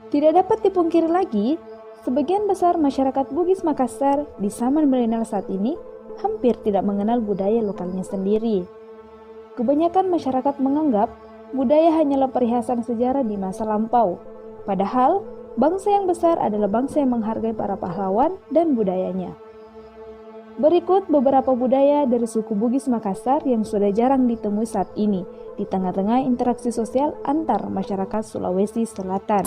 Tidak dapat dipungkiri lagi, sebagian besar masyarakat Bugis Makassar di zaman milenial saat ini hampir tidak mengenal budaya lokalnya sendiri. Kebanyakan masyarakat menganggap budaya hanyalah perhiasan sejarah di masa lampau, padahal bangsa yang besar adalah bangsa yang menghargai para pahlawan dan budayanya. Berikut beberapa budaya dari suku Bugis Makassar yang sudah jarang ditemui saat ini di tengah-tengah interaksi sosial antar masyarakat Sulawesi Selatan.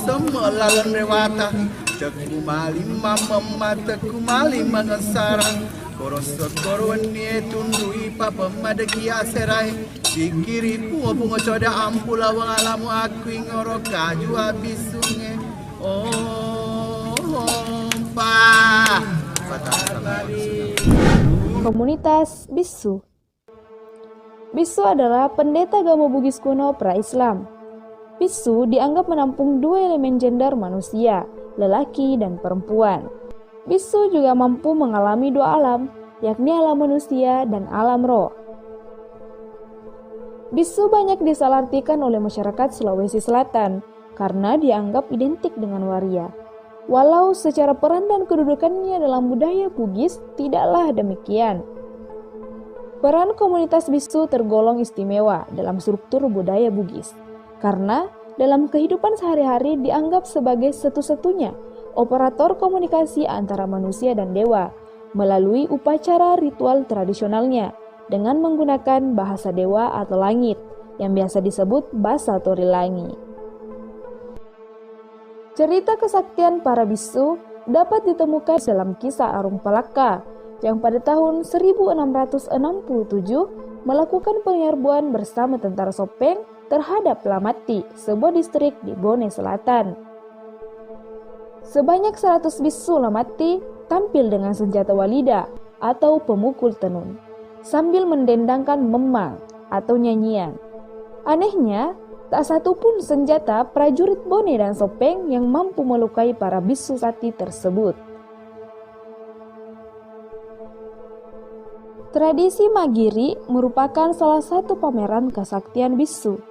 Komunitas Bisu. Bisu adalah pendeta agama Bugis kuno pra-Islam. Bisu dianggap menampung dua elemen gender manusia, lelaki dan perempuan. Bisu juga mampu mengalami dua alam, yakni alam manusia dan alam roh. Bisu banyak disalahartikan oleh masyarakat Sulawesi Selatan karena dianggap identik dengan waria. Walau secara peran dan kedudukannya dalam budaya Bugis tidaklah demikian. Peran komunitas Bisu tergolong istimewa dalam struktur budaya Bugis, karena dalam kehidupan sehari-hari dianggap sebagai satu-satunya operator komunikasi antara manusia dan dewa melalui upacara ritual tradisionalnya dengan menggunakan bahasa dewa atau langit yang biasa disebut Basa Torilangi. Cerita kesaktian para bisu dapat ditemukan dalam kisah Arung Palaka yang pada tahun 1667 melakukan penyerbuan bersama tentara Sopeng terhadap Lamati, sebuah distrik di Bone Selatan. Sebanyak 100 bisu Lamati tampil dengan senjata walida atau pemukul tenun, sambil mendendangkan memang atau nyanyian. Anehnya, tak satu pun senjata prajurit Bone dan Sopeng yang mampu melukai para bisu sati tersebut. Tradisi Magiri merupakan salah satu pameran kesaktian bisu.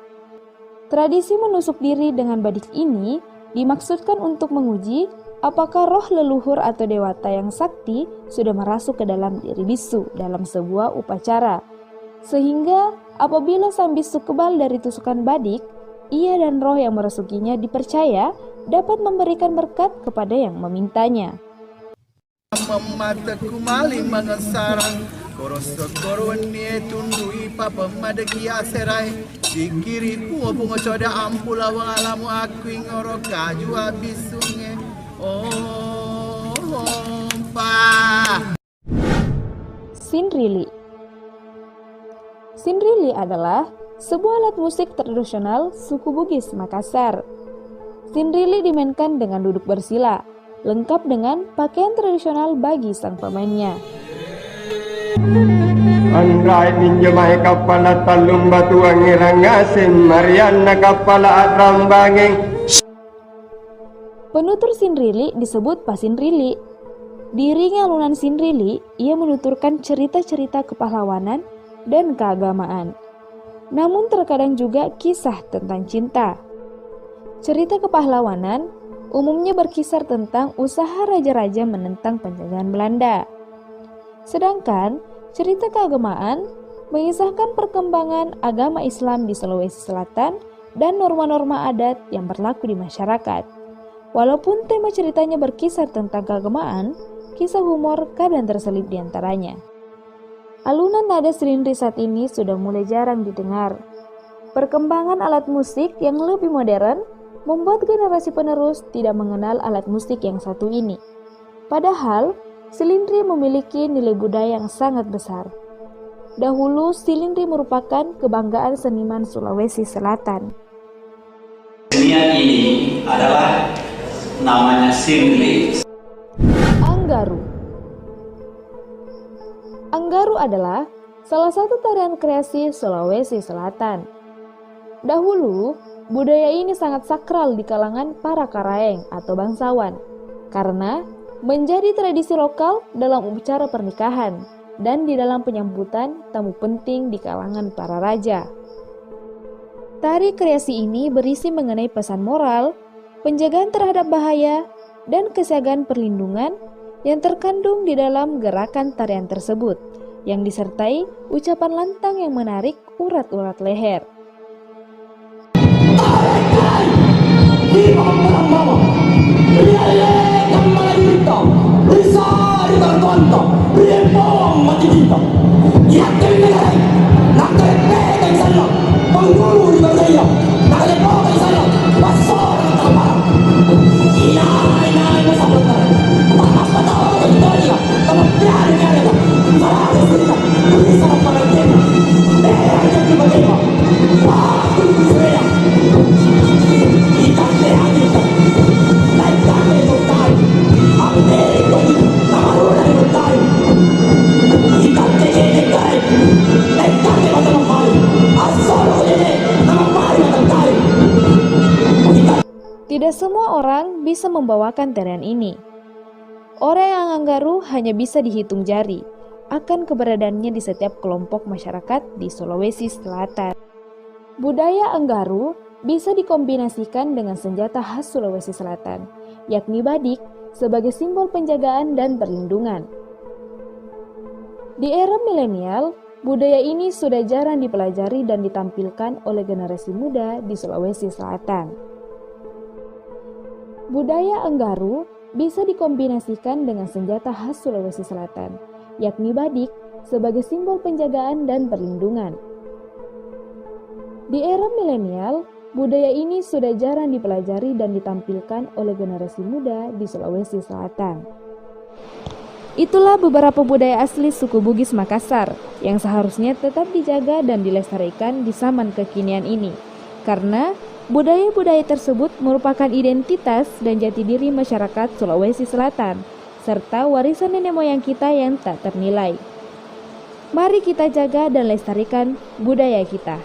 Tradisi menusuk diri dengan badik ini dimaksudkan untuk menguji apakah roh leluhur atau dewata yang sakti sudah merasuk ke dalam diri bisu dalam sebuah upacara. Sehingga apabila sang bisu kebal dari tusukan badik, ia dan roh yang merasukinya dipercaya dapat memberikan berkat kepada yang memintanya. Sinrili. Sinrili adalah sebuah alat musik tradisional suku Bugis Makassar. Sinrili dimainkan dengan duduk bersila, lengkap dengan pakaian tradisional bagi sang pemainnya. Andrai minjemai kapala talum batu angirang asin Mariana kapala atram banging. Penutur Sinrili disebut Pasinrili. Diiringi alunan Sinrili, ia menuturkan cerita-cerita kepahlawanan dan keagamaan. Namun terkadang juga kisah tentang cinta. Cerita kepahlawanan umumnya berkisar tentang usaha raja-raja menentang penjajahan Belanda. Sedangkan cerita keagamaan mengisahkan perkembangan agama Islam di Sulawesi Selatan dan norma-norma adat yang berlaku di masyarakat. Walaupun tema ceritanya berkisar tentang keagamaan, kisah humor kadang terselip di antaranya. Alunan nada Sinrili saat ini sudah mulai jarang didengar. Perkembangan alat musik yang lebih modern membuat generasi penerus tidak mengenal alat musik yang satu ini. Padahal, Sinrili memiliki nilai budaya yang sangat besar. Dahulu, Sinrili merupakan kebanggaan seniman Sulawesi Selatan. Kesenian ini adalah namanya Sinrili. Anggaru. Anggaru adalah salah satu tarian kreasi Sulawesi Selatan. Dahulu, budaya ini sangat sakral di kalangan para karaeng atau bangsawan, karena menjadi tradisi lokal dalam upacara pernikahan dan di dalam penyambutan tamu penting di kalangan para raja. Tari kreasi ini berisi mengenai pesan moral, penjagaan terhadap bahaya, dan kesiagaan perlindungan yang terkandung di dalam gerakan tarian tersebut, yang disertai ucapan lantang yang menarik urat-urat leher. Tidak semua orang bisa membawakan tarian ini. Orang yang Anggaru hanya bisa dihitung jari akan keberadaannya di setiap kelompok masyarakat di Sulawesi Selatan. Budaya Anggaru bisa dikombinasikan dengan senjata khas Sulawesi Selatan, yakni badik sebagai simbol penjagaan dan perlindungan. Di era milenial, budaya ini sudah jarang dipelajari dan ditampilkan oleh generasi muda di Sulawesi Selatan. Budaya Anggaru bisa dikombinasikan dengan senjata khas Sulawesi Selatan, yakni badik sebagai simbol penjagaan dan perlindungan. Di era milenial, budaya ini sudah jarang dipelajari dan ditampilkan oleh generasi muda di Sulawesi Selatan. Itulah beberapa budaya asli suku Bugis Makassar yang seharusnya tetap dijaga dan dilestarikan di zaman kekinian ini, karena budaya-budaya tersebut merupakan identitas dan jati diri masyarakat Sulawesi Selatan, serta warisan nenek moyang kita yang tak ternilai. Mari kita jaga dan lestarikan budaya kita.